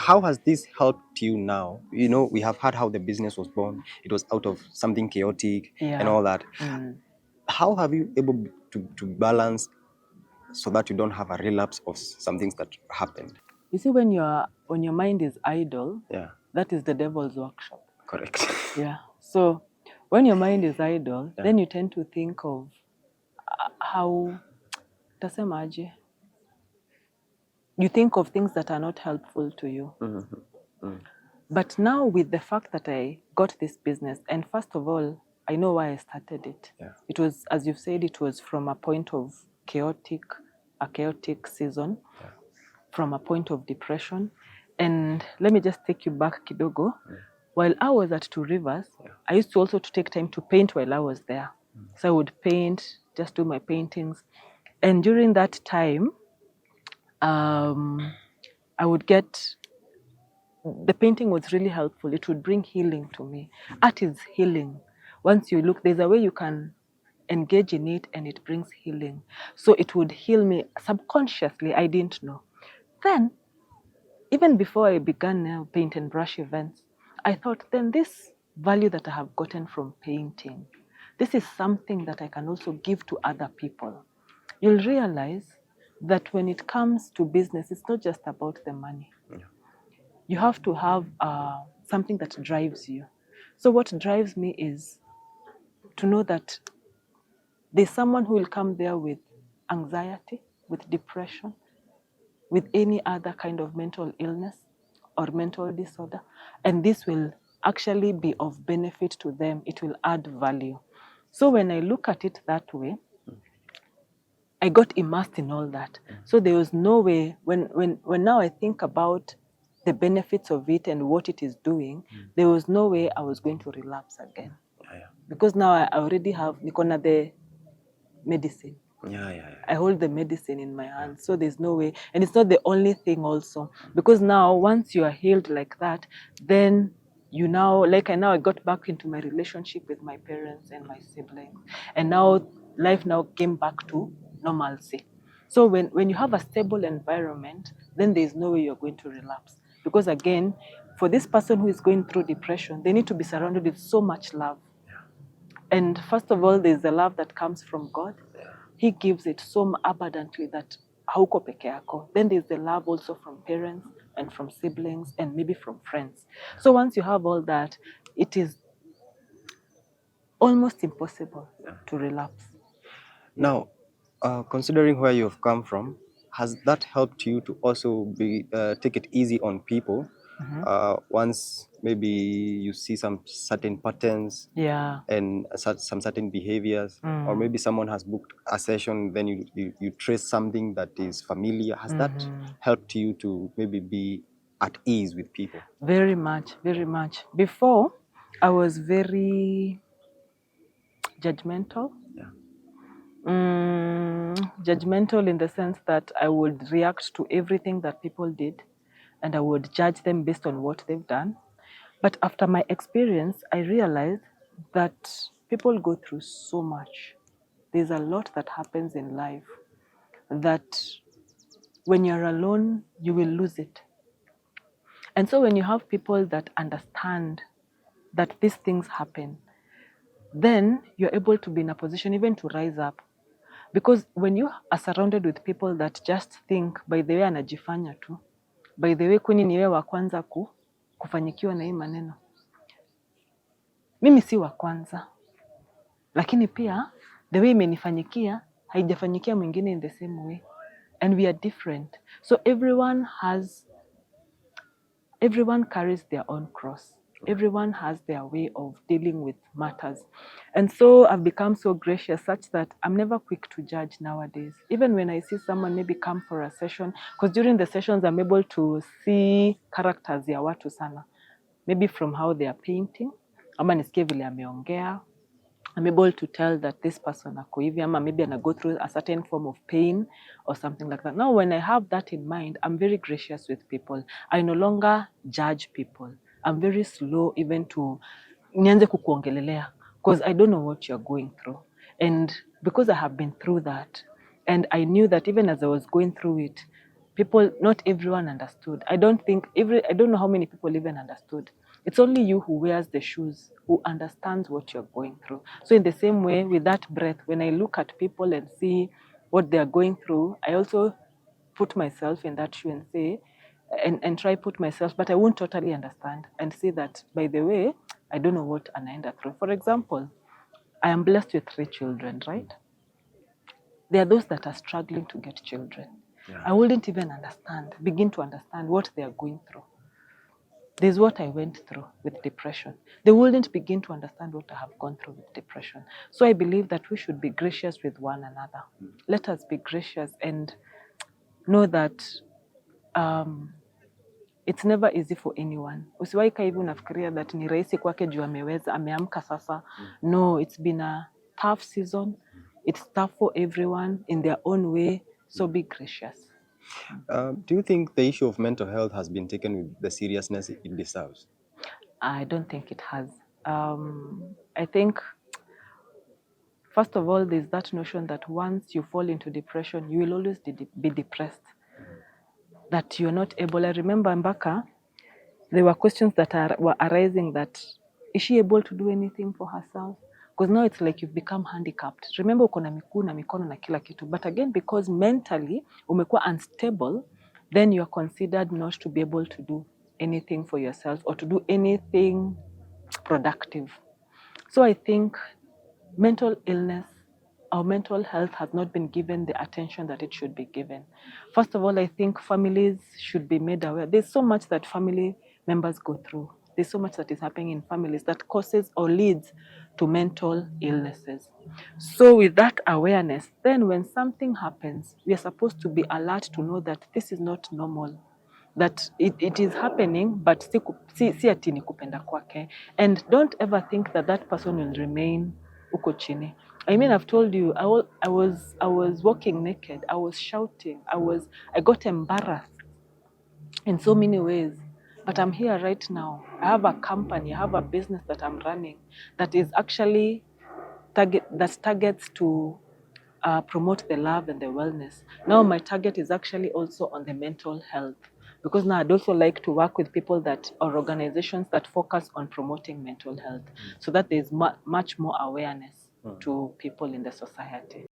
how has this helped you now? You know, we have heard how the business was born. It was out of something chaotic and all that. How have you able to balance so that you don't have a relapse of some things that happened? You see, when your mind is idle, Yeah, that is the devil's workshop. correct. Yeah. So when your mind is idle, Yeah. then you tend to think of how tasemaje. You think of things that are not helpful to you. But now with the fact that I got this business, and first of all, I know why I started it. Yeah. It was, as you've said, it was from a point of a chaotic season, from a point of depression. And let me just take you back kidogo. While I was at Two Rivers, I used to also to take time to paint while I was there. So I would paint, just do my paintings. And during that time, I would get, the painting was really helpful. It would bring healing to me. Art is healing. Once you look, there's a way you can engage in it and it brings healing. So it would heal me subconsciously. I didn't know. Then, even before I began paint and brush events, I thought, then this value that I have gotten from painting, this is something that I can also give to other people. You'll realize that when it comes to business, it's not just about the money. You have to have something that drives you. So what drives me is to know that there's someone who will come there with anxiety, with depression, with any other kind of mental illness or mental disorder, and this will actually be of benefit to them. It will add value. So when I look at it that way, I got immersed in all that. So there was no way, when now I think about the benefits of it and what it is doing, there was no way I was going to relapse again. Because now I already have Nikona the medicine. I hold the medicine in my hands, so there's no way. And it's not the only thing also. Because now, once you are healed like that, then you now, like I got back into my relationship with my parents and my siblings. And now, life now came back to normalcy. So when you have a stable environment, then there's no way you're going to relapse. Because again, for this person who is going through depression, they need to be surrounded with so much love. And first of all, there's the love that comes from God. He gives it so abundantly that hauko peke yako. Then there's the love also from parents and from siblings and maybe from friends. So once you have all that, it is almost impossible to relapse. Now, considering where you've come from, has that helped you to also take it easy on people? Once maybe you see some certain patterns and some certain behaviors, or maybe someone has booked a session, then you trace something that is familiar. Has that helped you to maybe be at ease with people? Very much, very much. Before, I was very judgmental. Judgmental in the sense that I would react to everything that people did and I would judge them based on what they've done. But after my experience, I realized that people go through so much. There's a lot that happens in life that when you're alone, you will lose it. And so when you have people that understand that these things happen, then you're able to be in a position even to rise up. Because when you are surrounded with people that just think, by the way anajifanya tu, by the way kwani ni wewe wa kwanza kufanyikiwa na hii maneno. Mimi si wa kwanza. Lakini pia the way imenifanyikia haijafanyikia mwingine in the same way. And we are different. So everyone carries their own cross. Everyone has their way of dealing with matters. And so I've become so gracious such that I'm never quick to judge nowadays. Even when I see someone maybe come for a session, because during the sessions I'm able to see characters ya watu sana. Maybe from how they are painting, ama nisikie vile ameongea. I'm able to tell that this person ako hivi, ama maybe ana go through a certain form of pain or something like that. Now, when I have that in mind, I'm very gracious with people. I no longer judge people. I'm very slow even to nianze kukuongelelea because I don't know what you're going through. And because I have been through that, and I knew that even as I was going through it, People, not everyone understood. I don't know how many people even understood. It's only you who wears the shoes who understands what you're going through. So in the same way, with that breath, when I look at people and see what they're going through, I also put myself in that shoe and say, and try put myself, but I won't totally understand and say that, by the way, I don't know what anaenda through. For example, I am blessed with 3 children, right? There are those that are struggling to get children. Yeah. I wouldn't even begin to understand what they are going through. There's what I went through with depression. They wouldn't begin to understand what I have gone through with depression. So I believe that we should be gracious with one another. Let us be gracious and know that it's never easy for anyone. Usiwahi kaa hivi unafikiria that ni rahisi kwake juu ameweza, ameamka sasa. No, it's been a tough season. It's tough for everyone in their own way. So be gracious. Do you think the issue of mental health has been taken with the seriousness it deserves? I don't think it has. I think, first of all, there's that notion that once you fall into depression, you will always be depressed. That you're not able. I remember Mbaka, there were questions that were arising that, is she able to do anything for herself? Because now it's like you've become handicapped. Remember uko na miguu na mikono na kila kitu. But again, because mentally umekuwa unstable, then you're considered not to be able to do anything for yourself or to do anything productive. So I think mental illness or mental health has not been given the attention that it should be given. First of all, I think families should be made aware. There's so much that family members go through. There's so much that is happening in families that causes or leads to mental illnesses. So with that awareness, then when something happens, we are supposed to be alert to know that this is not normal. That it is happening, but si ati ni kupenda kwake. And don't ever think that that person will remain uko chini. I mean, I've told you, I was walking naked. I was shouting. I got embarrassed in so many ways. But I'm here right now. I have a company. I have a business that I'm running that is actually targets to promote the love and the wellness. Now my target is actually also on the mental health, because now I'd also like to work with people or organizations that focus on promoting mental health, so that there's much more awareness to people in the society.